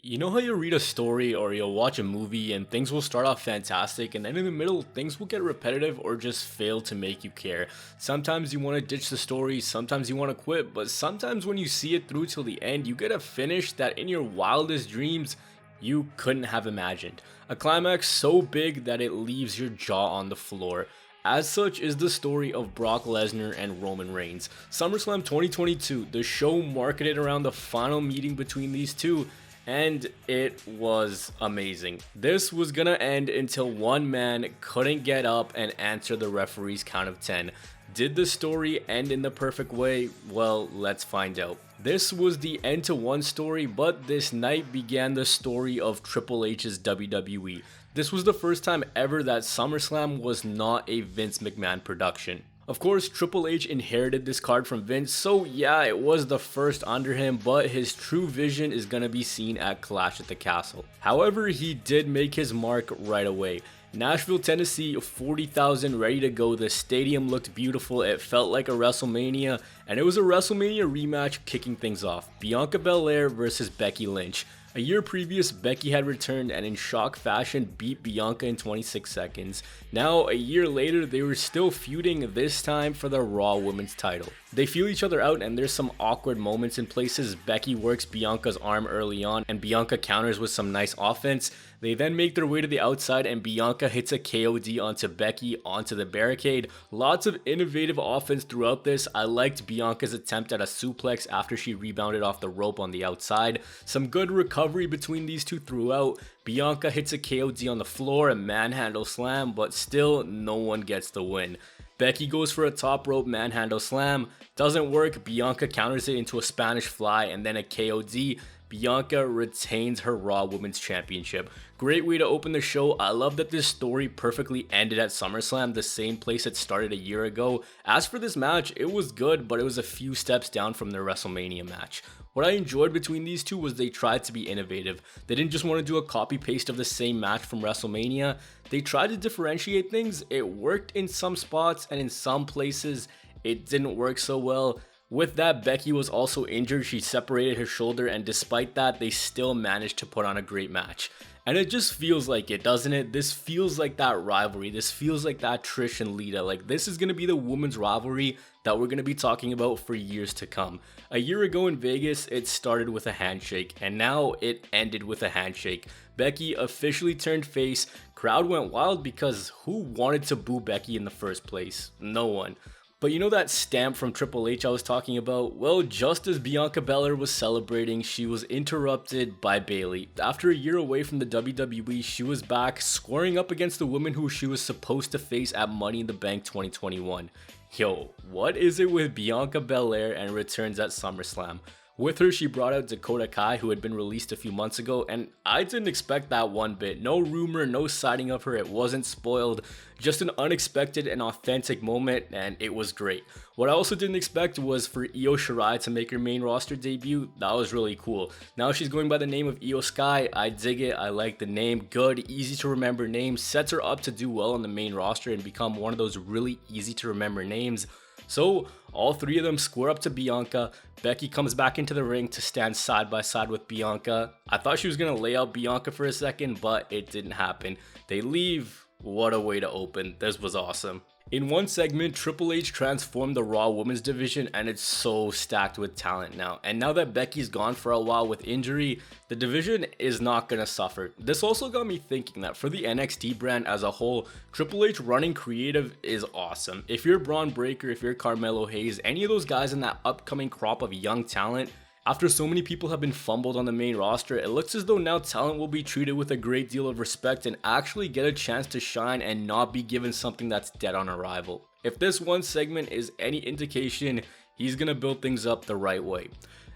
You know how you read a story or you'll watch a movie and things will start off fantastic and then in the middle things will get repetitive or just fail to make you care. Sometimes you want to ditch the story, sometimes you want to quit, but sometimes when you see it through till the end, you get a finish that in your wildest dreams you couldn't have imagined. A climax so big that it leaves your jaw on the floor. As such is the story of Brock Lesnar and Roman Reigns. SummerSlam 2022, the show marketed around the final meeting between these two, and it was amazing. This was gonna end until one man couldn't get up and answer the referee's count of 10. Did the story end in the perfect way? Well, let's find out. This was the end to one story, but this night began the story of Triple H's WWE. This was the first time ever that SummerSlam was not a Vince McMahon production. Of course, Triple H inherited this card from Vince, so yeah, it was the first under him, but his true vision is gonna be seen at Clash at the Castle. However, he did make his mark right away. Nashville, Tennessee, 40,000 ready to go. The stadium looked beautiful. It felt like a WrestleMania, and it was a WrestleMania rematch kicking things off. Bianca Belair versus Becky Lynch. A year previous, Becky had returned and in shock fashion beat Bianca in 26 seconds. Now, a year later, they were still feuding, this time for the Raw Women's title. They feel each other out and there's some awkward moments in places. Becky works Bianca's arm early on and Bianca counters with some nice offense. They then make their way to the outside and Bianca hits a KOD onto Becky onto the barricade. Lots of innovative offense throughout this. I liked Bianca's attempt at a suplex after she rebounded off the rope on the outside. Some good recovery between these two throughout. Bianca hits a KOD on the floor, a manhandle slam, but still no one gets the win. Becky goes for a top rope manhandle slam, doesn't work. Bianca counters it into a Spanish fly and then a KOD. Bianca retains her Raw Women's Championship. Great way to open the show. I love that this story perfectly ended at SummerSlam, the same place it started a year ago. As for this match, it was good, but it was a few steps down from their WrestleMania match. What I enjoyed between these two was they tried to be innovative. They didn't just want to do a copy paste of the same match from WrestleMania. They tried to differentiate things. It worked in some spots and in some places it didn't work so well. With that, Becky was also injured. She separated her shoulder, and despite that, they still managed to put on a great match. And it just feels like it, doesn't it? This feels like that rivalry. This feels like that Trish and Lita. Like, this is going to be the women's rivalry that we're going to be talking about for years to come. A year ago in Vegas, it started with a handshake, and now it ended with a handshake. Becky officially turned face. Crowd went wild because who wanted to boo Becky in the first place? No one. But you know that stamp from Triple H I was talking about? Well, just as Bianca Belair was celebrating, she was interrupted by Bayley. After a year away from the WWE, she was back squaring up against the woman who she was supposed to face at Money in the Bank 2021. Yo, what is it with Bianca Belair and returns at SummerSlam? With her, she brought out Dakota Kai, who had been released a few months ago, and I didn't expect that one bit. No rumor, no sighting of her, it wasn't spoiled. Just an unexpected and authentic moment, and it was great. What I also didn't expect was for Io Shirai to make her main roster debut. That was really cool. Now she's going by the name of Io Sky. I dig it. I like the name. Good, easy to remember name. Sets her up to do well on the main roster and become one of those really easy to remember names. So all three of them square up to Bianca. Becky comes back into the ring to stand side by side with Bianca. I thought she was going to lay out Bianca for a second, but it didn't happen. They leave. What a way to open. This was awesome. In one segment, Triple H transformed the Raw Women's division, and it's so stacked with talent now. And now that Becky's gone for a while with injury, the division is not going to suffer. This also got me thinking that for the NXT brand as a whole, Triple H running creative is awesome. If you're Braun Breaker, if you're Carmelo Hayes, any of those guys in that upcoming crop of young talent, after so many people have been fumbled on the main roster, it looks as though now talent will be treated with a great deal of respect and actually get a chance to shine and not be given something that's dead on arrival. If this one segment is any indication, he's gonna build things up the right way.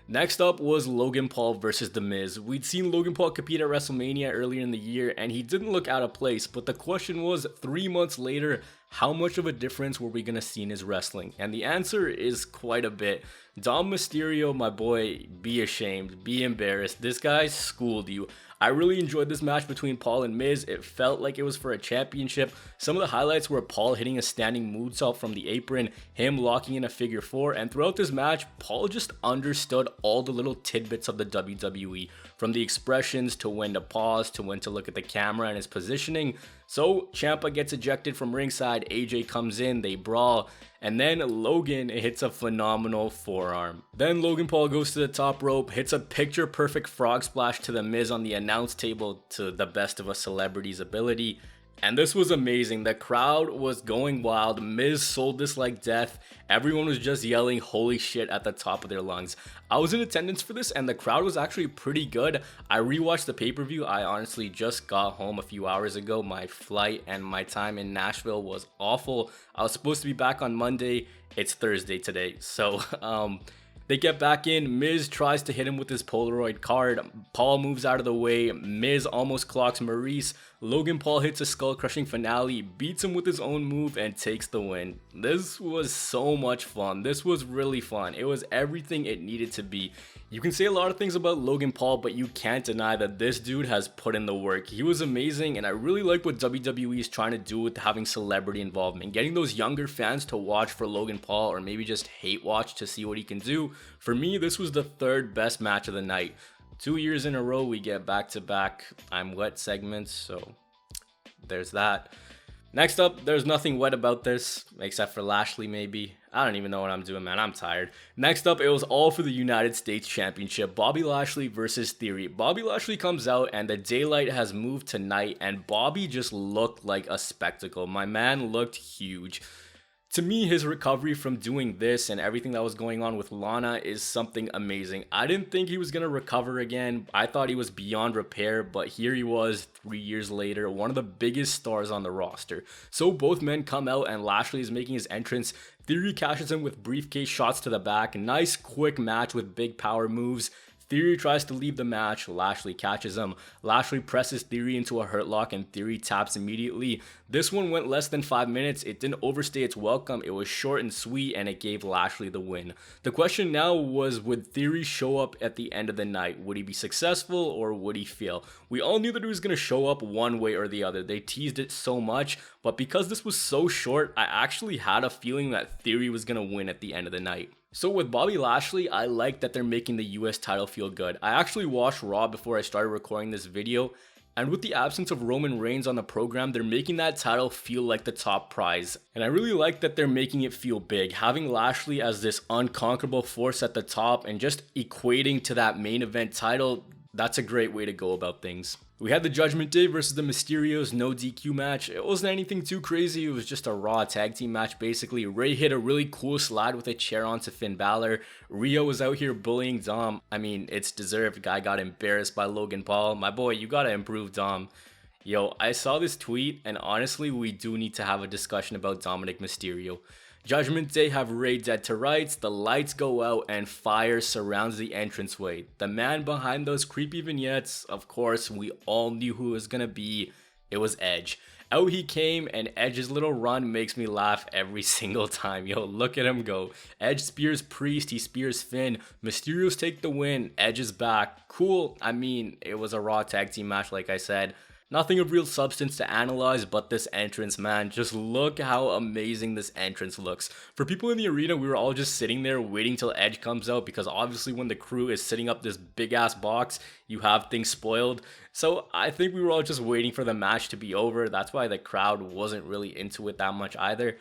Next up was Logan Paul versus The Miz. We'd seen Logan Paul compete at WrestleMania earlier in the year and he didn't look out of place, but the question was 3 months later, how much of a difference were we going to see in his wrestling? And the answer is quite a bit. Dom Mysterio, my boy, be ashamed, be embarrassed. This guy schooled you. I really enjoyed this match between Paul and Miz. It felt like it was for a championship. Some of the highlights were Paul hitting a standing moonsault from the apron, him locking in a figure four, and throughout this match, Paul just understood all the little tidbits of the WWE. from the expressions to when to pause to when to look at the camera and his positioning. So Ciampa gets ejected from ringside, AJ comes in, they brawl, and then Logan hits a phenomenal forearm. Then Logan Paul goes to the top rope, hits a picture perfect frog splash to the Miz on the announce table to the best of a celebrity's ability. And this was amazing. The crowd was going wild. Miz sold this like death. Everyone was just yelling holy shit at the top of their lungs. I was in attendance for this and the crowd was actually pretty good. I rewatched the pay-per-view. I honestly just got home a few hours ago. My flight and my time in Nashville was awful. I was supposed to be back on Monday. It's Thursday today. So, they get back in. Miz tries to hit him with his Polaroid card. Paul moves out of the way. Miz almost clocks Maurice. Logan Paul hits a skull-crushing finale, beats him with his own move, and takes the win. This was so much fun. This was really fun. It was everything it needed to be. You can say a lot of things about Logan Paul, but you can't deny that this dude has put in the work. He was amazing, and I really like what WWE is trying to do with having celebrity involvement. Getting those younger fans to watch for Logan Paul, or maybe just hate watch to see what he can do. For me, this was the third best match of the night. 2 years in a row, we get back-to-back I'm wet segments, so there's that. Next up, there's nothing wet about this, except for Lashley maybe. I don't even know what I'm doing, man. I'm tired. Next up, it was all for the United States Championship. Bobby Lashley versus Theory. Bobby Lashley comes out and the daylight has moved to night and Bobby just looked like a spectacle. My man looked huge. To me, his recovery from doing this and everything that was going on with Lana is something amazing. I didn't think he was going to recover again. I thought he was beyond repair, but here he was 3 years later, one of the biggest stars on the roster. So both men come out and Lashley is making his entrance. Theory cashes in with briefcase shots to the back. Nice quick match with big power moves. Theory tries to leave the match, Lashley catches him. Lashley presses Theory into a hurt lock and Theory taps immediately. This one went less than 5 minutes, it didn't overstay its welcome, it was short and sweet and it gave Lashley the win. The question now was, would Theory show up at the end of the night? Would he be successful or would he fail? We all knew that he was going to show up one way or the other, they teased it so much, but because this was so short, I actually had a feeling that Theory was going to win at the end of the night. So with Bobby Lashley, I like that they're making the US title feel good. I actually watched Raw before I started recording this video, and with the absence of Roman Reigns on the program, they're making that title feel like the top prize. And I really like that they're making it feel big, having Lashley as this unconquerable force at the top and just equating to that main event title. That's a great way to go about things. We had the Judgment Day versus the Mysterios no DQ match. It wasn't anything too crazy, it was just a Raw tag team match basically. Ray hit a really cool slide with a chair onto Finn Balor. Rhea was out here bullying Dom. I mean, it's deserved. Guy got embarrassed by Logan Paul. My boy, you gotta improve Dom. Yo, I saw this tweet and honestly, we do need to have a discussion about Dominic Mysterio. Judgment Day have Ray dead to rights, the lights go out and fire surrounds the entranceway. The man behind those creepy vignettes, of course, we all knew who it was gonna be. It was Edge. Out he came and Edge's little run makes me laugh every single time. Yo, look at him go. Edge spears Priest, he spears Finn. Mysterios take the win, Edge is back. Cool, I mean, it was a Raw tag team match like I said. Nothing of real substance to analyze but this entrance, man. Just look how amazing this entrance looks. For people in the arena, we were all just sitting there waiting till Edge comes out because obviously when the crew is setting up this big ass box, you have things spoiled. So I think we were all just waiting for the match to be over. That's why the crowd wasn't really into it that much either.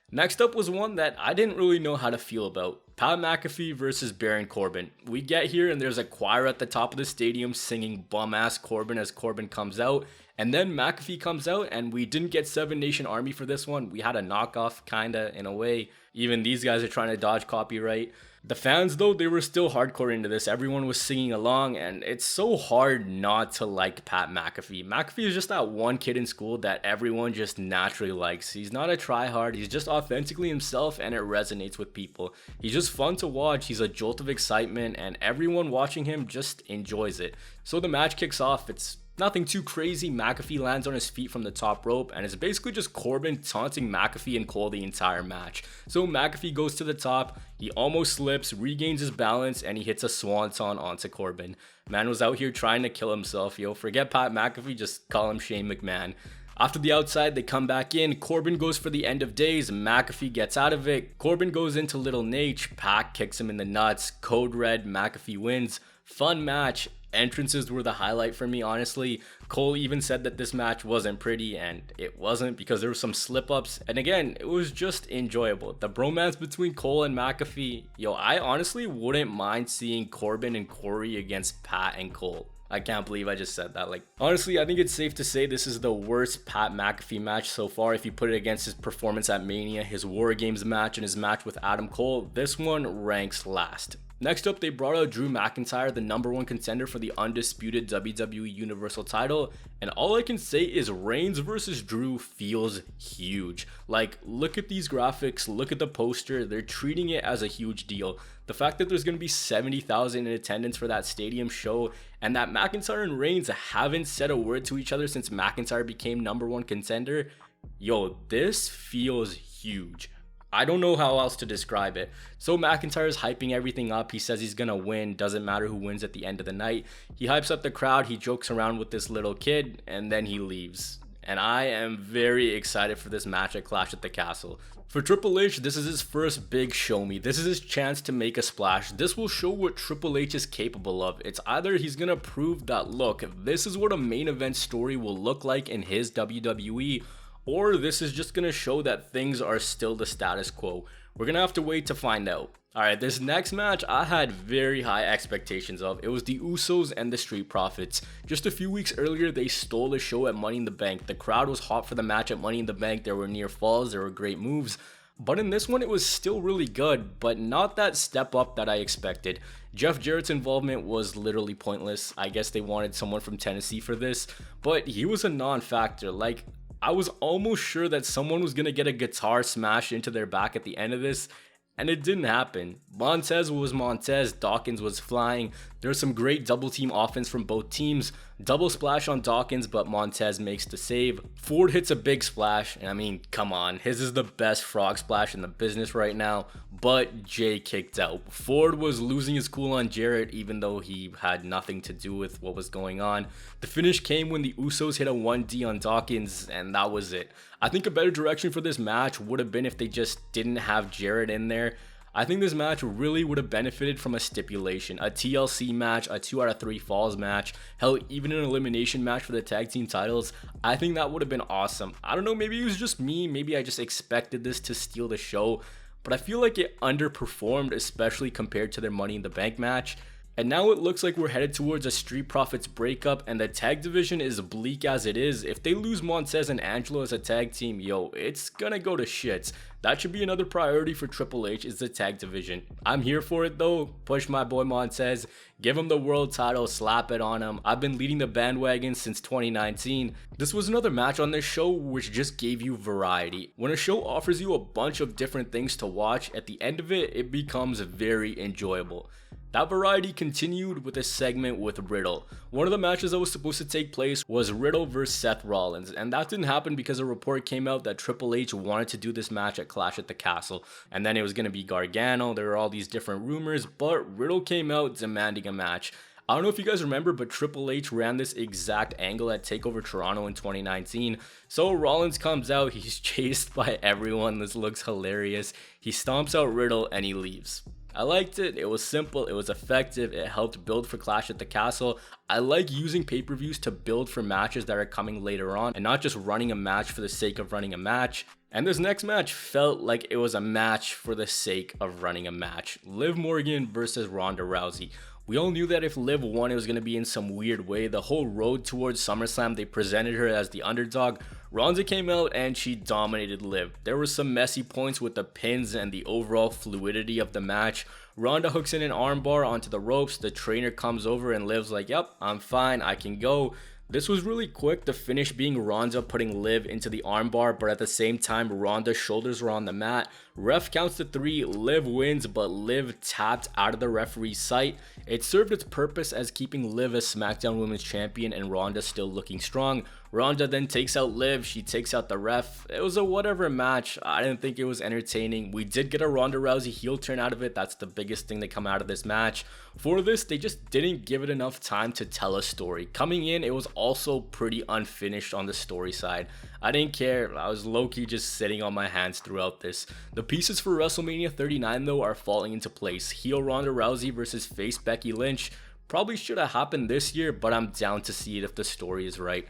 Next up was one that I didn't really know how to feel about. Pat McAfee versus Baron Corbin. We get here and there's a choir at the top of the stadium singing bum-ass Corbin as Corbin comes out. And then McAfee comes out and we didn't get Seven Nation Army for this one. We had a knockoff kinda in a way. Even these guys are trying to dodge copyright. The fans though, they were still hardcore into this. Everyone was singing along and it's so hard not to like Pat McAfee. McAfee is just that one kid in school that everyone just naturally likes. He's not a tryhard, he's just authentically himself and it resonates with people. He's just fun to watch, he's a jolt of excitement and everyone watching him just enjoys it. So the match kicks off, it's nothing too crazy. McAfee lands on his feet from the top rope and it's basically just Corbin taunting McAfee and Cole the entire match. So McAfee goes to the top, he almost slips, regains his balance, and he hits a swanton onto Corbin. Man was out here trying to kill himself, yo. Forget Pat McAfee, just call him Shane McMahon. After the outside, they come back in. Corbin goes for the end of days. McAfee gets out of it. Corbin goes into Little Nate. Pac kicks him in the nuts. Code red. McAfee wins. Fun match. Entrances were the highlight for me, honestly. Cole even said that this match wasn't pretty, and it wasn't because there were some slip-ups. And again, it was just enjoyable. The bromance between Cole and McAfee, yo, I honestly wouldn't mind seeing Corbin and Corey against Pat and Cole. I can't believe I just said that. Like, honestly, I think it's safe to say this is the worst Pat McAfee match so far. If you put it against his performance at Mania, his War Games match, and his match with Adam Cole, this one ranks last. Next up, they brought out Drew McIntyre, the #1 contender for the undisputed WWE Universal title, and all I can say is Reigns versus Drew feels huge. Like, look at these graphics, look at the poster, they're treating it as a huge deal. The fact that there's going to be 70,000 in attendance for that stadium show, and that McIntyre and Reigns haven't said a word to each other since McIntyre became #1 contender, yo, this feels huge. I don't know how else to describe it. So McIntyre is hyping everything up. He says he's gonna win, doesn't matter who wins at the end of the night. He hypes up the crowd, he jokes around with this little kid, and then he leaves. And I am very excited for this match at Clash at the Castle. For Triple H, this is his first big show me. This is his chance to make a splash. This will show what Triple H is capable of. It's either he's gonna prove that, look, this is what a main event story will look like in his WWE, or this is just gonna show that things are still the status quo. We're gonna have to wait to find out. Alright, this next match I had very high expectations of. It was the Usos and the Street Profits. Just a few weeks earlier, they stole the show at Money in the Bank. The crowd was hot for the match at Money in the Bank. There were near falls, there were great moves. But in this one, it was still really good, but not that step up that I expected. Jeff Jarrett's involvement was literally pointless. I guess they wanted someone from Tennessee for this, but he was a non-factor. Like, I was almost sure that someone was gonna get a guitar smashed into their back at the end of this, and it didn't happen. Montez was Montez, Dawkins was flying. There was some great double team offense from both teams. Double splash on Dawkins, but Montez makes the save. Ford hits a big splash, and I mean, come on, his is the best frog splash in the business right now, but Jay kicked out. Ford was losing his cool on Jarrett, even though he had nothing to do with what was going on. The finish came when the Usos hit a 1D on Dawkins, and that was it. I think a better direction for this match would have been if they just didn't have Jarrett in there. I think this match really would have benefited from a stipulation, a TLC match, a 2 out of 3 falls match, hell, even an elimination match for the tag team titles. I think that would have been awesome. I don't know, maybe it was just me, maybe I just expected this to steal the show, but I feel like it underperformed, especially compared to their Money in the Bank match. And now it looks like we're headed towards a Street Profits breakup, and the tag division is bleak as it is. If they lose Montez and Angelo as a tag team, yo, it's gonna go to shits. That should be another priority for Triple H, is the tag division. I'm here for it though. Push my boy Montez, give him the world title, slap it on him. I've been leading the bandwagon since 2019. This was another match on this show which just gave you variety. When a show offers you a bunch of different things to watch, at the end of it, it becomes very enjoyable. That variety continued with a segment with Riddle. One of the matches that was supposed to take place was Riddle versus Seth Rollins, and that didn't happen because a report came out that Triple H wanted to do this match at Clash at the Castle, and then it was going to be Gargano. There were all these different rumors, but Riddle came out demanding a match. I don't know if you guys remember, but Triple H ran this exact angle at TakeOver Toronto in 2019. So Rollins comes out, he's chased by everyone, this looks hilarious. He stomps out Riddle and he leaves. I liked it, it was simple, it was effective, it helped build for Clash at the Castle. I like using pay-per-views to build for matches that are coming later on and not just running a match for the sake of running a match. And this next match felt like it was a match for the sake of running a match. Liv Morgan versus Ronda Rousey. We all knew that if Liv won, it was going to be in some weird way. The whole road towards SummerSlam, they presented her as the underdog. Ronda came out and she dominated Liv. There were some messy points with the pins and the overall fluidity of the match. Ronda hooks in an armbar onto the ropes. The trainer comes over and Liv's like, yep, I'm fine, I can go. This was really quick, the finish being Ronda putting Liv into the armbar, but at the same time, Ronda's shoulders were on the mat. Ref counts to 3, Liv wins, but Liv tapped out of the referee's sight. It served its purpose as keeping Liv as SmackDown Women's Champion and Ronda still looking strong. Ronda then takes out Liv, she takes out the ref. It was a whatever match, I didn't think it was entertaining. We did get a Ronda Rousey heel turn out of it, that's the biggest thing that come out of this match. For this, they just didn't give it enough time to tell a story. Coming in, it was also pretty unfinished on the story side. I didn't care, I was low-key just sitting on my hands throughout this. The pieces for WrestleMania 39 though are falling into place. Heel Ronda Rousey versus face Becky Lynch. Probably should have happened this year, but I'm down to see it if the story is right.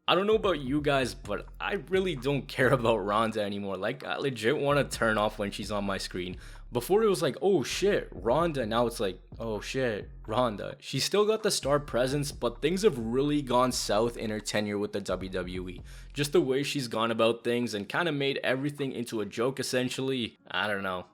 I don't know about you guys, but I really don't care about Ronda anymore. Like, I legit want to turn off when she's on my screen. Before it was like, oh shit, Ronda. Now it's like, oh shit, Ronda. She's still got the star presence, but things have really gone south in her tenure with the WWE. Just the way she's gone about things and kind of made everything into a joke essentially. I don't know.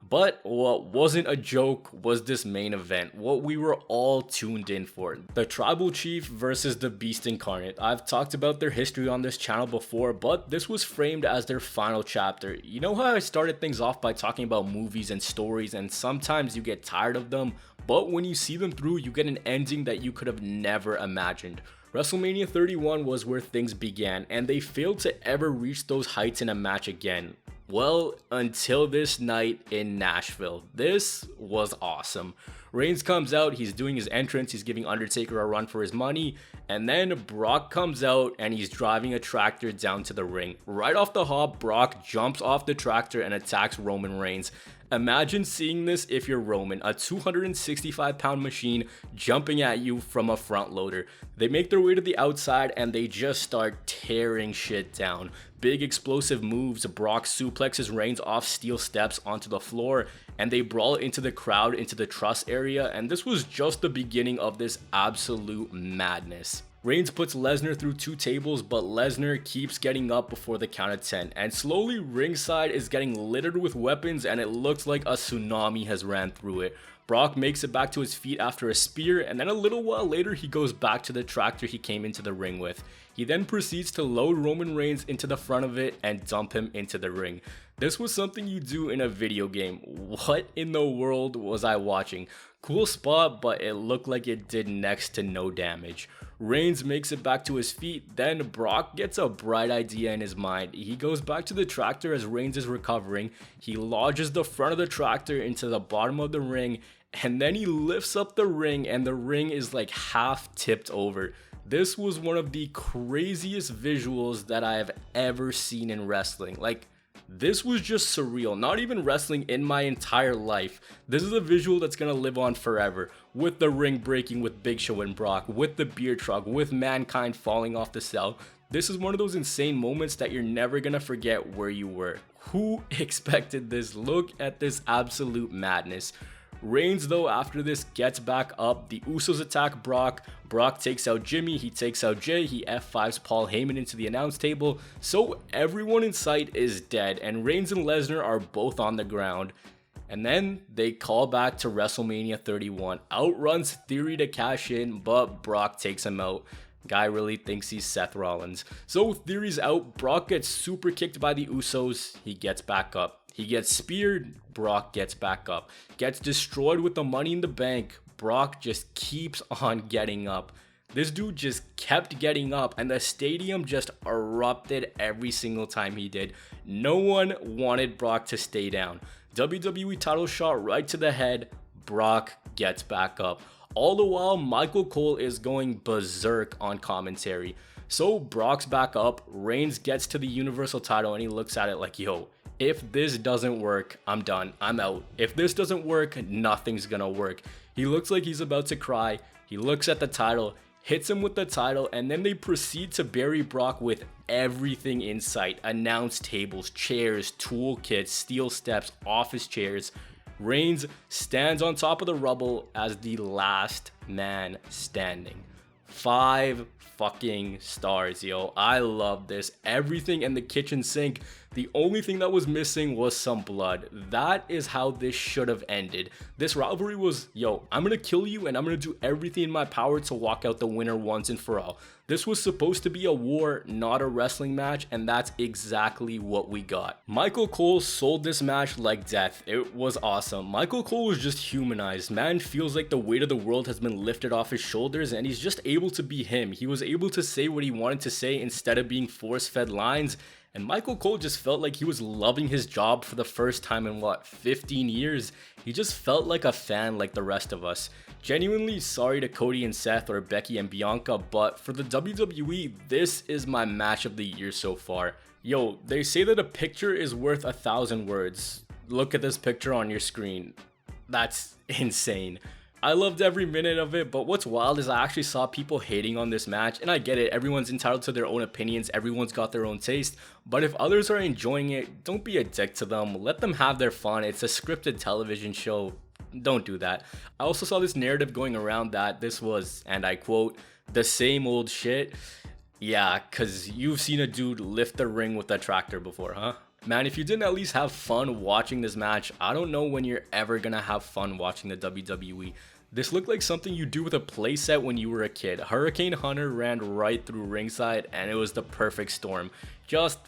But what wasn't a joke was this main event, what we were all tuned in for. The Tribal Chief versus the Beast Incarnate. I've talked about their history on this channel before, but this was framed as their final chapter. You know how I started things off by talking about movies and stories, and sometimes you get tired of them, but when you see them through, you get an ending that you could have never imagined. WrestleMania 31 was where things began, and they failed to ever reach those heights in a match again. Well, until this night in Nashville. This was awesome. Reigns comes out, he's doing his entrance, he's giving Undertaker a run for his money, and then Brock comes out and he's driving a tractor down to the ring. Right off the hop, Brock jumps off the tractor and attacks Roman Reigns. Imagine seeing this if you're Roman, a 265-pound machine jumping at you from a front loader. They make their way to the outside and they just start tearing shit down. Big explosive moves, Brock suplexes Reigns off steel steps onto the floor, and they brawl into the crowd into the truss area, and this was just the beginning of this absolute madness. Reigns puts Lesnar through 2 tables, but Lesnar keeps getting up before the count of 10, and slowly ringside is getting littered with weapons and it looks like a tsunami has ran through it. Brock makes it back to his feet after a spear, and then a little while later he goes back to the tractor he came into the ring with. He then proceeds to load Roman Reigns into the front of it and dump him into the ring. This was something you do in a video game. What in the world was I watching? Cool spot, but it looked like it did next to no damage. Reigns makes it back to his feet, then Brock gets a bright idea in his mind. He goes back to the tractor as Reigns is recovering, he lodges the front of the tractor into the bottom of the ring, and then he lifts up the ring and the ring is like half tipped over. This was one of the craziest visuals that I have ever seen in wrestling. Like, this was just surreal. Not even wrestling in my entire life. This is a visual that's gonna live on forever. With the ring breaking with Big Show and Brock, with the beer truck, with Mankind falling off the cell. This is one of those insane moments that you're never gonna forget where you were. Who expected this? Look at this absolute madness. Reigns though after this gets back up, the Usos attack Brock, Brock takes out Jimmy, he takes out Jay, he F5s Paul Heyman into the announce table, so everyone in sight is dead and Reigns and Lesnar are both on the ground. And then they call back to WrestleMania 31, outruns Theory to cash in, but Brock takes him out. Guy really thinks he's Seth Rollins. So Theory's out, Brock gets super kicked by the Usos, he gets back up. He gets speared, Brock gets back up. Gets destroyed with the Money in the Bank, Brock just keeps on getting up. This dude just kept getting up and the stadium just erupted every single time he did. No one wanted Brock to stay down. WWE title shot right to the head, Brock gets back up. All the while, Michael Cole is going berserk on commentary. So Brock's back up, Reigns gets to the Universal title and he looks at it like, yo, if this doesn't work, I'm done. I'm out. If this doesn't work, nothing's gonna work. He looks like he's about to cry. He looks at the title, hits him with the title, and then they proceed to bury Brock with everything in sight. Announce tables, chairs, toolkits, steel steps, office chairs. Reigns stands on top of the rubble as the last man standing. 5 fucking stars, yo. I love this. Everything in the kitchen sink. The only thing that was missing was some blood. That is how this should have ended. This rivalry was, yo, I'm gonna kill you and I'm gonna do everything in my power to walk out the winner once and for all. This was supposed to be a war, not a wrestling match, and that's exactly what we got. Michael Cole sold this match like death. It was awesome. Michael Cole was just humanized. Man feels like the weight of the world has been lifted off his shoulders and he's just able to be him. He was able to say what he wanted to say instead of being force-fed lines. And Michael Cole just felt like he was loving his job for the first time in 15 years? He just felt like a fan like the rest of us. Genuinely sorry to Cody and Seth or Becky and Bianca, but for the WWE, this is my match of the year so far. Yo, they say that a picture is worth 1,000 words. Look at this picture on your screen. That's insane. I loved every minute of it, but what's wild is I actually saw people hating on this match, and I get it, everyone's entitled to their own opinions, everyone's got their own taste, but if others are enjoying it, don't be a dick to them, let them have their fun. It's a scripted television show, don't do that. I also saw this narrative going around that this was, and I quote, the same old shit. Yeah, cause you've seen a dude lift the ring with a tractor before, huh? Man, if you didn't at least have fun watching this match, I don't know when you're ever gonna have fun watching the WWE. This looked like something you do with a playset when you were a kid. Hurricane Hunter ran right through ringside and it was the perfect storm. Just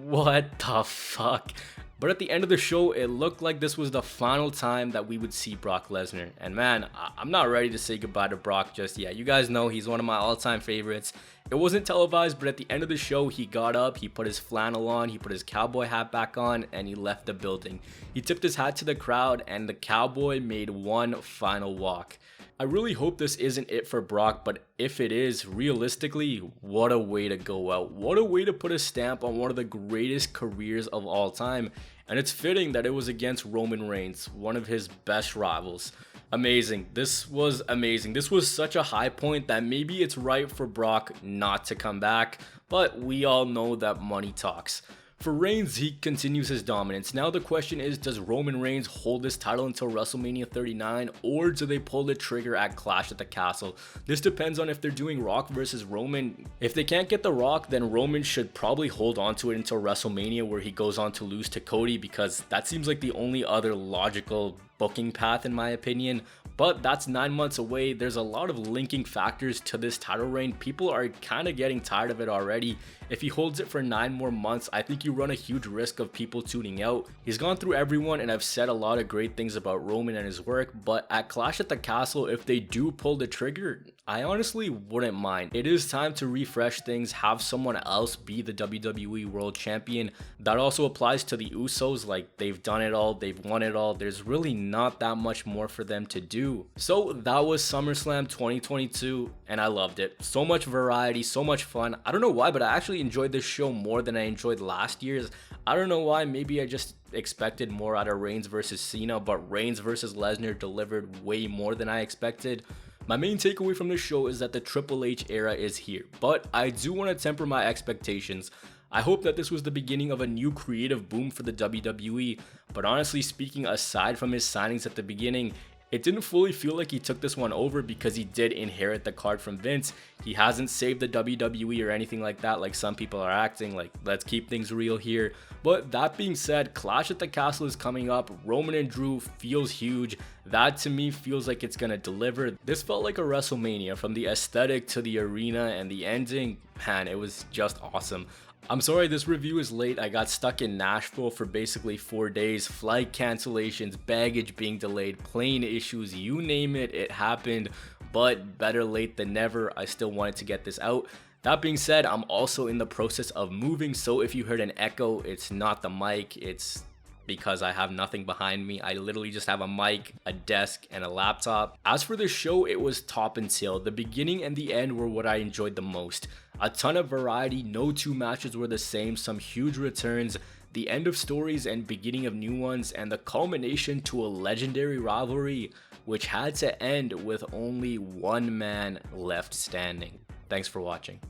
what the fuck? But at the end of the show, it looked like this was the final time that we would see Brock Lesnar. And man, I'm not ready to say goodbye to Brock just yet. You guys know he's one of my all-time favorites. It wasn't televised, but at the end of the show, he got up, he put his flannel on, he put his cowboy hat back on, and he left the building. He tipped his hat to the crowd, and the cowboy made one final walk. I really hope this isn't it for Brock, but if it is, realistically, what a way to go out. What a way to put a stamp on one of the greatest careers of all time. And it's fitting that it was against Roman Reigns, one of his best rivals. Amazing. This was amazing. This was such a high point that maybe it's right for Brock not to come back, but we all know that money talks. For Reigns, he continues his dominance. Now the question is, does Roman Reigns hold this title until WrestleMania 39, or do they pull the trigger at Clash at the Castle? This depends on if they're doing Rock versus Roman. If they can't get the Rock, then Roman should probably hold on to it until WrestleMania, where he goes on to lose to Cody, because that seems like the only other logical booking path in my opinion. But that's 9 months away. There's a lot of linking factors to this title reign. People are kind of getting tired of it already. If he holds it for 9 more months, I think you run a huge risk of people tuning out. He's gone through everyone, and I've said a lot of great things about Roman and his work, but at Clash at the Castle, if they do pull the trigger, I honestly wouldn't mind. It is time to refresh things, have someone else be the WWE World Champion. That also applies to the Usos. Like, they've done it all, they've won it all. There's really not that much more for them to do. So that was SummerSlam 2022, and I loved it. So much variety, so much fun. I don't know why, but I actually enjoyed this show more than I enjoyed last year's. I don't know why. Maybe I just expected more out of Reigns versus Cena, but Reigns versus Lesnar delivered way more than I expected. My main takeaway from this show is that the Triple H era is here, but I do want to temper my expectations. I hope that this was the beginning of a new creative boom for the WWE, but honestly speaking, aside from his signings at the beginning, it didn't fully feel like he took this one over, because he did inherit the card from Vince. He hasn't saved the WWE or anything like that, like some people are acting. Like, let's keep things real here. But that being said, Clash at the Castle is coming up. Roman and Drew feels huge. That to me feels like it's gonna deliver. This felt like a WrestleMania, from the aesthetic to the arena and the ending. Man, it was just awesome. I'm sorry this review is late. I got stuck in Nashville for basically 4 days. Flight cancellations, baggage being delayed, plane issues, you name it, it happened. But better late than never. I still wanted to get this out. That being said, I'm also in the process of moving, so if you heard an echo, it's not the mic, it's because I have nothing behind me. I literally just have a mic, a desk, and a laptop. As for the show, it was top and tail. The beginning and the end were what I enjoyed the most. A ton of variety, no two matches were the same, some huge returns, the end of stories and beginning of new ones, and the culmination to a legendary rivalry, which had to end with only one man left standing. Thanks for watching.